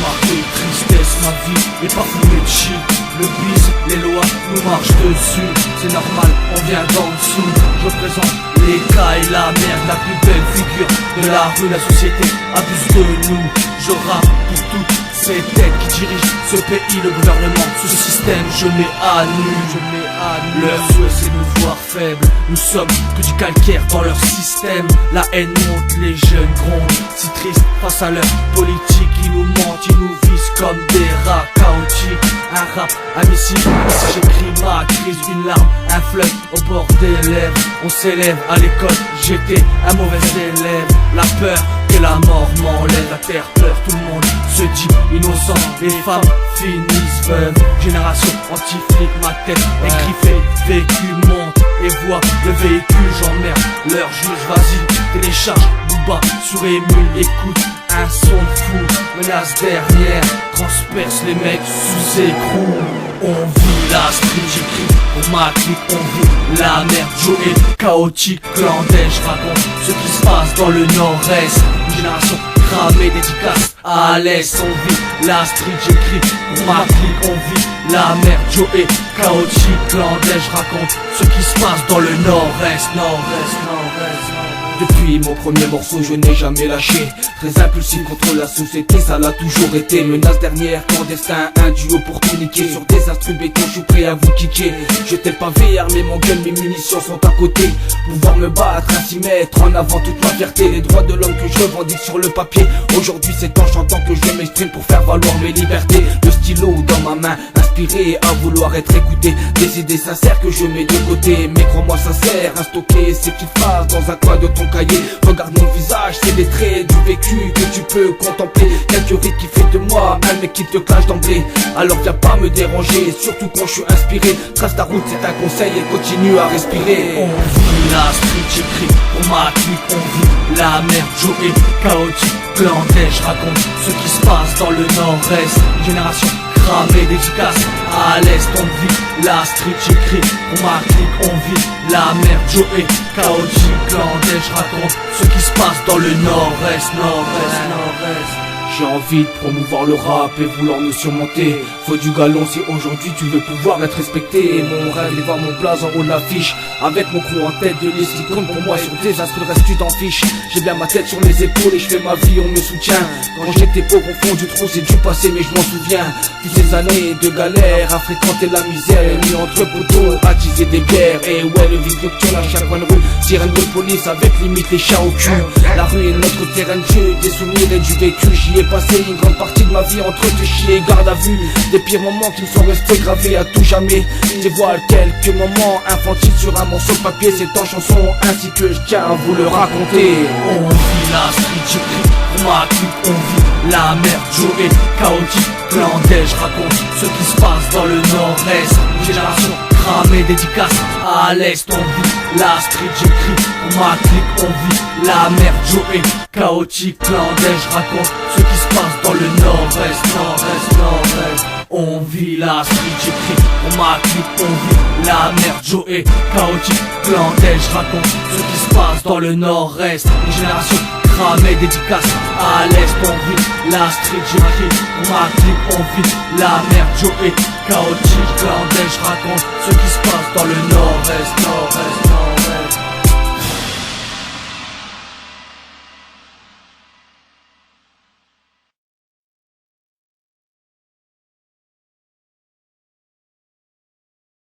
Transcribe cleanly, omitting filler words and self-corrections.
marqué de tristesse ma vie est parfumée de shit. Le bise, les lois nous marchent dessus. C'est normal, on vient d'en dessous. Je représente les cas et la merde, la plus belle figure de la rue. La société abuse de nous. Je rappe pour toutes ces têtes qui dirigent ce pays, le gouvernement, ce système. Je mets à nu, leur souhait c'est nous voir faibles. Nous sommes que du calcaire dans leur système. La haine monte, les jeunes grondent, si tristes face à leur politique. Ils nous mentent, ils nous visent comme des rats chaotiques. Un rap à missile, si j'écris ma crise, une larme, un fleuve au bord des lèvres. On s'élève à l'école, j'étais un mauvais élève. La peur que la mort m'enlève, la terre pleure, tout le monde se dit innocent. Les femmes finissent veuves. Génération anti-flic, ma tête est griffée. Vécu monte et voit le véhicule, j'emmerde leur juge. Vas-y, télécharge Booba sur Émule, écoute un son fou, menace derrière, transperce les mecs sous écrou. On vit la street, j'écris pour ma clique, on vit la merde. Joey, chaotique, clandestin, je raconte ce qui se passe dans le nord-est. Une génération cramée, dédicace à l'est. On vit la street, j'écris pour ma clique, on vit la merde. Joey, chaotique, clandestin, je raconte ce qui se passe dans le nord-est, nord-est, nord-est. Depuis mon premier morceau je n'ai jamais lâché. Très impulsif contre la société, ça l'a toujours été. Menace dernière, clandestin, un duo pour tout niquer. Sur des instruments béton, je suis prêt à vous kicker. J'étais le pavé, armé, mon gun, mes munitions sont à côté. Pouvoir me battre, ainsi mettre en avant toute ma fierté. Les droits de l'homme que je revendique sur le papier. Aujourd'hui c'est en chantant que je m'exprime pour faire valoir mes libertés. Le stylo dans ma main, inspiré à vouloir être écouté. Des idées sincères que je mets de côté. Mais crois-moi sincère, à stocker ces petites phrases dans un coin de ton cahier. Regarde mon visage, c'est des traits du vécu que tu peux contempler. Quelques rides qui fait de moi un mec qui te clash d'emblée. Alors viens pas me déranger, surtout quand je suis inspiré. Trace ta route, c'est un conseil et continue à respirer. On vit la street, j'écris pour ma clique, on vit la merde. Joey, chaotique, clandestin, je raconte ce qui se passe dans le nord-est. Génération cramée, dédicace à l'est. On vit la street, j'écris pour ma clique, on vit la merde. Joey, chaotique, clandestin, je raconte ce qui se passe dans le nord-est, nord-est, nord-est. J'ai envie de promouvoir le rap et vouloir me surmonter. Faut du galon si aujourd'hui tu veux pouvoir être respecté. Mon rêve est voir mon blaze en haut de l'affiche, avec mon crew en tête de liste qui compte pour moi. Sur tes instruments, le reste tu t'en fiches. J'ai bien ma tête sur les épaules et je fais ma vie, on me soutient. Quand j'étais pauvre au fond du trou, c'est du passé mais je m'en souviens. Toutes ces années de galère à fréquenter la misère, mis entre poteaux, à teaser des bières. Et ouais, le vide nocturne à chaque coin de rue, sirène de police avec limite les chats au cul. La rue est notre terrain de jeu, des souvenirs et du vécu. J'y ai passé une grande partie de ma vie entre te chier et garde à vue. Des pires moments qui me sont restés gravés à tout jamais. Je dévoile quelques moments infantiles sur un morceau de papier. C'est en chanson ainsi que je tiens à vous le raconter. On vit la street, j'écris pour ma clique, on vit la merde. Joey, chaotique, clandestin, je raconte ce qui se passe dans le nord-est. Génération cramée, dédicace à l'est. On vit la street, j'écris pour ma clique, on vit la merde. Joey, chaotique, clandestin, je raconte ce qui se passe dans le nord-est, nord-est, nord-est. On vit la street, j'écris pour ma clique, on vit la merde. Joey, chaotique, clandestin, je raconte ce qui se passe dans le nord-est. Une génération cramée, dédicace à l'est. On vit la street, j'écris pour ma clique, on vit la merde. Joey, chaotique, clandestin, je raconte ce qui se passe dans le nord-est, nord-est.